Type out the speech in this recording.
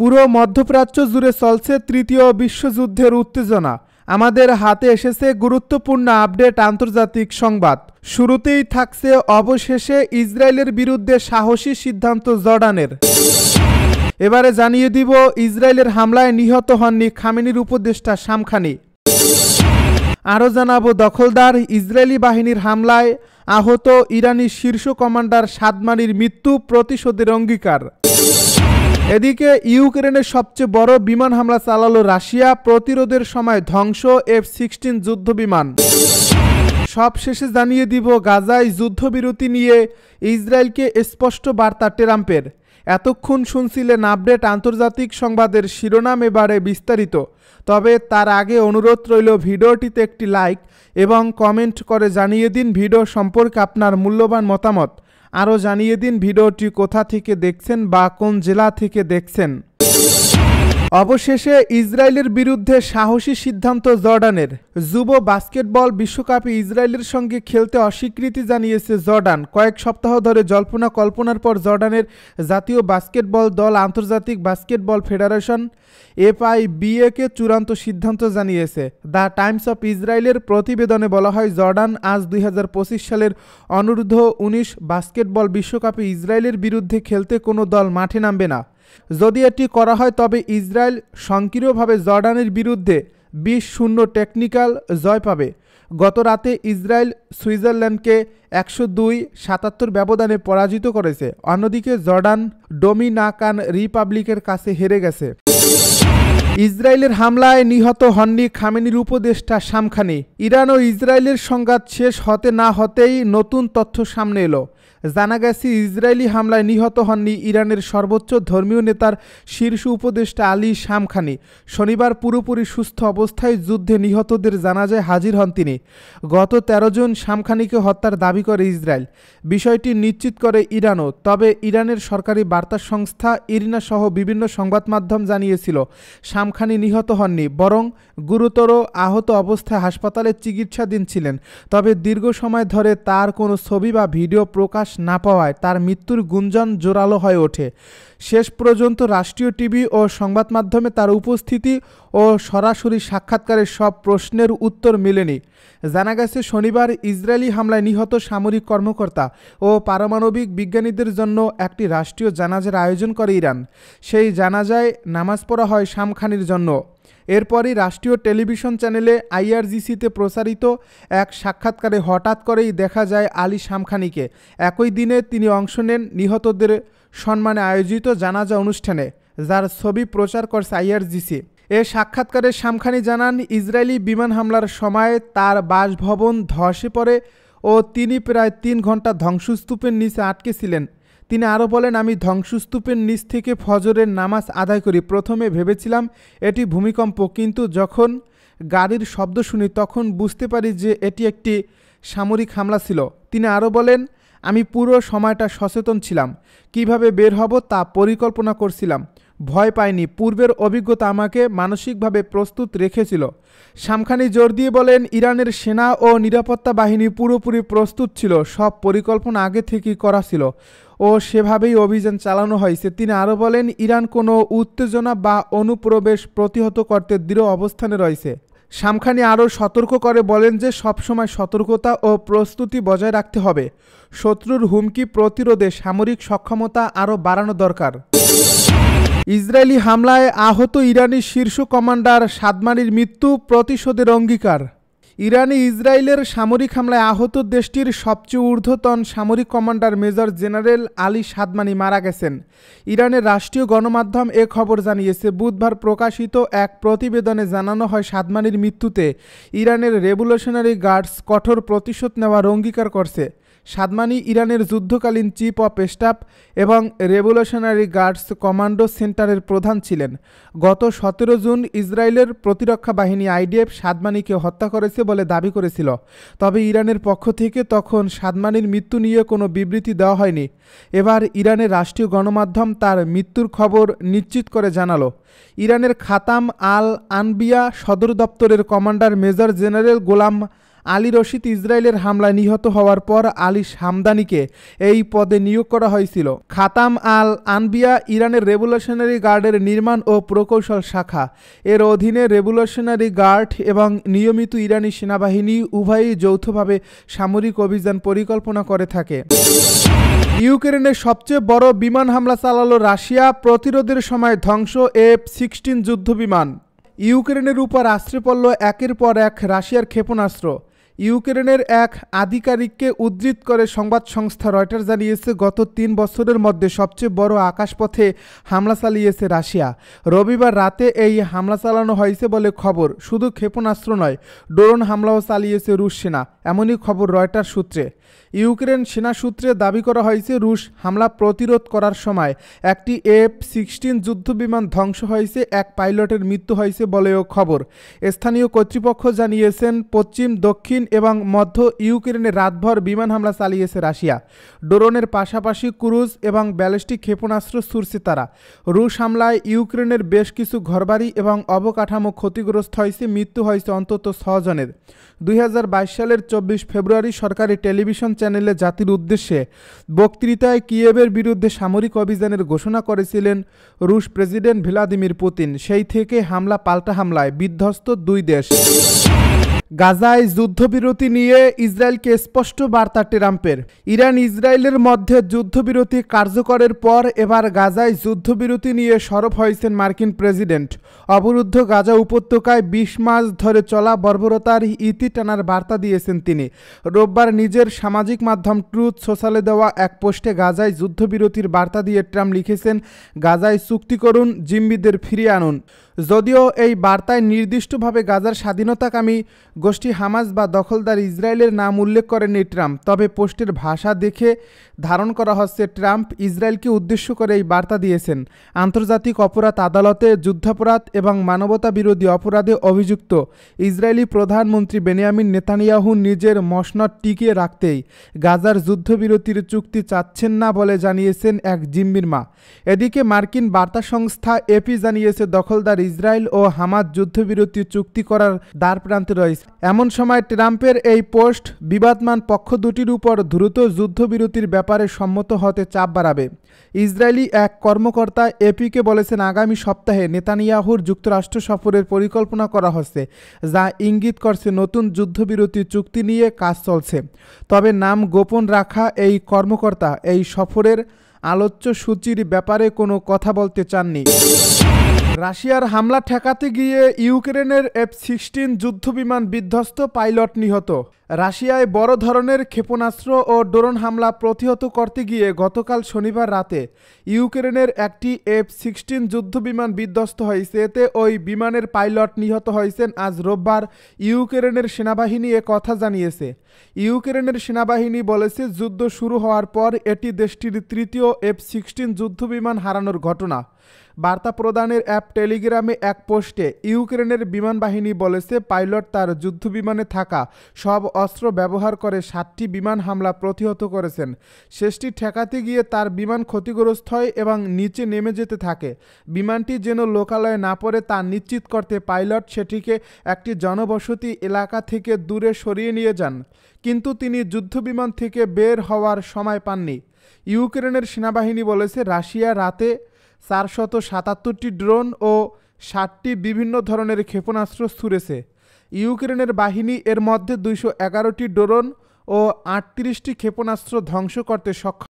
পুরো মধ্যপ্রাচ্য জুড়ে চলছে তৃতীয় বিশ্বযুদ্ধের উত্তেজনা। আমাদের হাতে এসেছে গুরুত্বপূর্ণ আপডেট আন্তর্জাতিক সংবাদ। শুরুতেই থাকছে অবশেষে ইসরায়েলের বিরুদ্ধে সাহসী সিদ্ধান্ত জর্ডানের। এবারে জানিয়ে দিব ইসরায়েলের হামলায় নিহত হননি খামেনির উপদেষ্টা শামখানি। আরও জানাবো দখলদার ইসরায়েলি বাহিনীর হামলায় আহত ইরানি শীর্ষ কমান্ডার সাদমানির মৃত্যু, প্রতিশোধের অঙ্গীকার। এদিকে ইউক্রেনের সবচেয়ে বড় বিমান হামলা চালালো রাশিয়া, প্রতিরোধের সময় ধ্বংস F-16 যুদ্ধবিমান। সবশেষে জানিয়ে দিব গাজায় যুদ্ধবিরতি নিয়ে ইসরায়েলকে স্পষ্ট বার্তা ট্রাম্পের। এতক্ষণ শুনছিলেন আপডেট আন্তর্জাতিক সংবাদের শিরোনাম, এবারে বিস্তারিত। তবে তার আগে অনুরোধ রইল ভিডিওটিতে একটি লাইক এবং কমেন্ট করে জানিয়ে দিন ভিডিও সম্পর্কে আপনার মূল্যবান মতামত। আরও জানিয়ে দিন ভিডিওটি কোথা থেকে দেখছেন বা কোন জেলা থেকে দেখছেন। অবশেষে ইসরায়েলের বিরুদ্ধে সাহসী সিদ্ধান্ত জর্ডানের। যুব বাস্কেটবল বিশ্বকাপে ইসরায়েলের সঙ্গে খেলতে অস্বীকৃতি জানিয়েছে জর্ডান। কয়েক সপ্তাহ ধরে জল্পনা কল্পনার পর জর্ডানের জাতীয় বাস্কেটবল দল আন্তর্জাতিক বাস্কেটবল ফেডারেশন FIBA-কে চূড়ান্ত সিদ্ধান্ত জানিয়েছে। দ্য টাইমস অফ ইসরায়েলের প্রতিবেদনে বলা হয়, জর্ডান আজ 2025 সালের অনূর্ধ্ব-19 বাস্কেটবল বিশ্বকাপে ইসরায়েলের বিরুদ্ধে খেলতে কোনো দল মাঠে নামবে না। যদি এটি করা হয় তবে ইসরায়েল সংকীর্ণভাবে জর্ডানের বিরুদ্ধে 20-0 টেকনিক্যাল জয় পাবে। গত রাতে ইসরায়েল সুইজারল্যান্ডকে 102-77 ব্যবধানে পরাজিত করেছে। অন্যদিকে জর্ডান ডোমিনিকান রিপাবলিকের কাছে হেরে গেছে। ইসরায়েলের হামলায় নিহত হননি খামেনির উপদেষ্টা শামখানি। ইরান ও ইসরায়েলের সংঘাত শেষ হতে না হতেই নতুন তথ্য সামনে এলো। জানা গেছে ইসরায়েলি হামলায় নিহত হননি ইরানের সর্বোচ্চ ধর্মীয় নেতার শীর্ষ উপদেষ্টা আলী শামখানি। শনিবার পুরোপুরি সুস্থ অবস্থায় যুদ্ধে নিহতদের জানাজায় হাজির হন তিনি। গত 13 জুন শামখানিকে হত্যার দাবি করে ইসরায়েল। বিষয়টি নিশ্চিত করে ইরানও। তবে ইরানের সরকারি বার্তা সংস্থা ইরিনা সহ বিভিন্ন সংবাদ মাধ্যম জানিয়েছিল শামখানি নিহত হননি, বরং গুরুতর আহত অবস্থায় হাসপাতালে চিকিৎসাধীন ছিলেন। তবে দীর্ঘ সময় ধরে তার কোনো ছবি বা ভিডিও প্রকাশ না পাওয়ায় তার মৃত্যুর গুঞ্জন জোরালো হয়ে ওঠে। শেষ পর্যন্ত রাষ্ট্রীয় টিভি ও সংবাদ মাধ্যমে তার উপস্থিতি ও সরাসরি সাক্ষাৎকারের সব প্রশ্নের উত্তর মেলেনি। জানা গেছে শনিবার ইসরায়েলি হামলায় নিহত সামরিক কর্মকর্তা ও পারমাণবিক বিজ্ঞানীদের জন্য একটি রাষ্ট্রীয় জানাজার আয়োজন করে ইরান। সেই জানাজায় নামাজ পড়া হয় শামখানির জন্য। এরপরই রাষ্ট্রীয় টেলিভিশন চ্যানেলে IRGC-তে প্রচারিত এক সাক্ষাৎকারে হঠাৎ করেই দেখা যায় আলী শামখানিকে। একই দিনে তিনি অংশ নেন নিহতদের সম্মানে আয়োজিত জানাজা অনুষ্ঠানে, যার ছবি প্রচার করছে IRGC। এ সাক্ষাৎকারে শামখানি জানান, ইসরায়েলি বিমান হামলার সময় তার বাসভবন ধসে পড়ে ও তিনি প্রায় 3 ঘন্টা ধ্বংসস্তূপের নিচে আটকে ছিলেন। তিনি আরও বলেন, আমি ধ্বংসস্তূপের নিচ থেকে ফজরের নামাজ আদায় করি। প্রথমে ভেবেছিলাম এটি ভূমিকম্প, কিন্তু যখন গাড়ির শব্দ শুনি তখন বুঝতে পারি যে এটি একটি সামরিক হামলা ছিল। তিনি আরও বলেন, আমি পুরো সময়টা সচেতন ছিলাম, কিভাবে বের হব তা পরিকল্পনা করছিলাম, ভয় পাইনি। পূর্বের অভিজ্ঞতা আমাকে মানসিকভাবে প্রস্তুত রেখেছিল। শামখানি জোর দিয়ে বলেন, ইরানের সেনা ও নিরাপত্তা বাহিনী পুরোপুরি প্রস্তুত ছিল, সব পরিকল্পনা আগে থেকেই করা ছিল ও সেভাবেই অভিযান চালানো হয়েছে। তিনি আরও বলেন, ইরান কোনো উত্তেজনা বা অনুপ্রবেশ প্রতিহত করতে দৃঢ় অবস্থানে রয়েছে। শামখানি আরও সতর্ক করে বলেন যে সবসময় সতর্কতা ও প্রস্তুতি বজায় রাখতে হবে। শত্রুর হুমকি প্রতিরোধে সামরিক সক্ষমতা আরও বাড়ানো দরকার। ইসরায়েলি হামলায় আহত ইরানি শীর্ষ কমান্ডার সাদমানির মৃত্যু, প্রতিশোধের অঙ্গীকার। ইরানে ইসরায়েলের সামরিক হামলায় আহত দেশটির সবচেয়ে ঊর্ধ্বতন সামরিক কমান্ডার মেজর জেনারেল আলী সাদমানি মারা গেছেন। ইরানের রাষ্ট্রীয় গণমাধ্যম এ খবর জানিয়েছে। বুধবার প্রকাশিত এক প্রতিবেদনে জানানো হয়, সাদমানির মৃত্যুতে ইরানের রেভলিউশনারি গার্ডস কঠোর প্রতিশোধ নেওয়ার অঙ্গীকার করছে। সাদমানি ইরানের যুদ্ধকালীন চিফ অফ স্টাফ এবং রেভলিউশনারি গার্ডস কমান্ডো সেন্টারের প্রধান ছিলেন। গত 17 জুন ইসরায়েলের প্রতিরক্ষা বাহিনী IDF সাদমানিকে হত্যা করেছে বলে দাবি করেছিল। তবে ইরানের পক্ষ থেকে তখন সাদমানির মৃত্যু নিয়ে কোনো বিবৃতি দেওয়া হয়নি। এবার ইরানের রাষ্ট্রীয় গণমাধ্যম তার মৃত্যুর খবর নিশ্চিত করে জানালো। ইরানের খাতাম আল আনবিয়া সদর দপ্তরের কমান্ডার মেজর জেনারেল গোলাম আলী রশিদ ইসরায়েলের হামলায় নিহত হওয়ার পর আলী হামদানিকে এই পদে নিয়োগ করা হয়েছিল। খাতাম আল আনবিয়া ইরানের রেভলিউশনারি গার্ডের নির্মাণ ও প্রকৌশল শাখা। এর অধীনে রেভলিউশনারি গার্ড এবং নিয়মিত ইরানি সেনাবাহিনী উভয়ই যৌথভাবে সামরিক অভিযান পরিকল্পনা করে থাকে। ইউক্রেনের সবচেয়ে বড় বিমান হামলা চালালো রাশিয়া, প্রতিরোধের সময় ধ্বংস F-16 যুদ্ধবিমান। ইউক্রেনের উপর আছড়ে পড়ল একের পর এক রাশিয়ার ক্ষেপণাস্ত্র। ইউক্রেনের এক আধিকারিককে উদ্ধৃত করে সংবাদ সংস্থা রয়টার জানিয়েছে, গত 3 বছরের মধ্যে সবচেয়ে বড় আকাশপথে হামলা চালিয়েছে রাশিয়া। রবিবার রাতে এই হামলা চালানো হয়েছে বলে খবর। শুধু ক্ষেপণাস্ত্র নয়, ড্রোন হামলাও চালিয়েছে রুশ সেনা, এমনই খবর রয়টার সূত্রে। ইউক্রেন সেনা সূত্রে দাবি করা হয়েছে, রুশ হামলা প্রতিরোধ করার সময় একটি F-16 যুদ্ধবিমান ধ্বংস হয়েছে, এক পাইলটের মৃত্যু হয়েছে বলেও খবর। স্থানীয় কর্তৃপক্ষ জানিয়েছেন, পশ্চিম, দক্ষিণ এবং মধ্য ইউক্রেনে রাতভর বিমান হামলা চালিয়েছে রাশিয়া। ড্রোনের পাশাপাশি ক্রুজ এবং ব্যালিস্টিক ক্ষেপণাস্ত্র ছুড়ছে তারা। রুশ হামলায় ইউক্রেনের বেশ কিছু ঘরবাড়ি এবং অবকাঠামো ক্ষতিগ্রস্ত হয়েছে, মৃত্যু হয়েছে অন্তত 6 জনের। 2022 সালের 24 ফেব্রুয়ারি সরকারি টেলিভিশন চ্যানেলে জাতির উদ্দেশ্যে বক্তৃতায় কিয়েভের বিরুদ্ধে সামরিক অভিযানের ঘোষণা করেছিলেন রুশ প্রেসিডেন্ট ভ্লাদিমির পুতিন। সেই থেকে হামলা পাল্টা হামলায় বিধ্বস্ত 2 দেশ। গাজায় যুদ্ধবিরতি নিয়ে ইসরায়েলকে স্পষ্ট বার্তা ট্রাম্পের। ইরান ইসরায়েলের মধ্যে যুদ্ধবিরতি কার্যকরের পর এবার গাজায় যুদ্ধবিরতি নিয়ে সরব হয়েছেন মার্কিন প্রেসিডেন্ট। অবরুদ্ধ গাজা উপত্যকায় 20 মাস ধরে চলা বর্বরতার ইতি টানার বার্তা দিয়েছেন তিনি। রোববার নিজের সামাজিক মাধ্যম ট্রুথ সোশ্যালে দেওয়া এক পোস্টে গাজায় যুদ্ধবিরতির বার্তা দিয়ে ট্রাম্প লিখেছেন, গাজায় চুক্তি করুন, জিম্মিদের ফিরিয়ে আনুন। যদিও এই বার্তায় নির্দিষ্টভাবে গাজার স্বাধীনতাকামী গোষ্ঠী হামাস বা দখলদার ইসরায়েলের নাম উল্লেখ করেননি ট্রাম্প, তবে পোস্টের ভাষা দেখে ধারণ করা হচ্ছে ট্রাম্প ইসরায়েলকে উদ্দেশ্য করে এই বার্তা দিয়েছেন। আন্তর্জাতিক অপরাধ আদালতে যুদ্ধাপরাধ এবং মানবতা বিরোধী অপরাধে অভিযুক্ত ইসরায়েলি প্রধানমন্ত্রী বেনিয়ামিন নেতানিয়াহু নিজের মসনদ টিকিয়ে রাখতেই গাজার যুদ্ধবিরতির চুক্তি চাচ্ছেন না বলে জানিয়েছেন এক জিম্মির মা। এদিকে মার্কিন বার্তা সংস্থা এপি জানিয়েছে, দখলদার ইসরায়েল ও হামাস যুদ্ধবিরতি চুক্তি করার দ্বারপ্রান্তে রয়েছে। এমন সময় ট্রাম্পের এই পোস্ট বিবাদমান পক্ষ দুটির উপর দ্রুত যুদ্ধবিরতির ব্যাপারে সম্মত হতে চাপ বাড়াবে। ইসরায়েলি এক কর্মকর্তা এপিকে বলেছেন, আগামী সপ্তাহে নেতানিয়াহুর যুক্তরাষ্ট্র সফরের পরিকল্পনা করা হচ্ছে, যা ইঙ্গিত করছে নতুন যুদ্ধবিরতি চুক্তি নিয়ে কাজ চলছে। তবে নাম গোপন রাখা এই কর্মকর্তা এই সফরের আলোচ্য সূচির ব্যাপারে কোনো কথা বলতে চাননি। রাশিয়ার হামলা ঠেকাতে গিয়ে ইউক্রেনের F-16 যুদ্ধবিমান বিধ্বস্ত, পাইলট নিহত। রাশিয়ায় বড় ধরনের ক্ষেপণাস্ত্র ও ড্রোন হামলা প্রতিহত করতে গিয়ে গতকাল শনিবার রাতে ইউক্রেনের একটি F-16 যুদ্ধবিমান বিধ্বস্ত হয়েছে। এতে ওই বিমানের পাইলট নিহত হয়েছেন। আজ রোববার ইউক্রেনের সেনাবাহিনী এ কথা জানিয়েছে। ইউক্রেনের সেনাবাহিনী বলেছে, যুদ্ধ শুরু হওয়ার পর এটি দেশটির 3য় F-16 যুদ্ধবিমান হারানোর ঘটনা। বার্তা প্রদানের অ্যাপ টেলিগ্রামে এক পোস্টে ইউক্রেনের বিমান বাহিনী বলেছে, পাইলট তার যুদ্ধবিমানে থাকা সব অস্ত্র ব্যবহার করে 7টি বিমান হামলা প্রতিহত করেছেন। শেষটি ঠেকাতে গিয়ে তার বিমান ক্ষতিগ্রস্ত হয় এবং নিচে নেমে যেতে থাকে। বিমানটি যেন লোকালয়ে না পড়ে তা নিশ্চিত করতে পাইলট সেটিকে একটি জনবসতি এলাকা থেকে দূরে সরিয়ে নিয়ে যান, কিন্তু তিনি যুদ্ধবিমান থেকে বের হওয়ার সময় পাননি। ইউক্রেনের সেনাবাহিনী বলেছে, রাশিয়া রাতে 477টি ড্রোন ও 60টি বিভিন্ন ধরনের ক্ষেপণাস্ত্র ছুড়েছে। ইউক্রেনের বাহিনী এর মধ্যে 211টি ড্রোন ও 38টি ক্ষেপণাস্ত্র ধ্বংস করতে সক্ষম।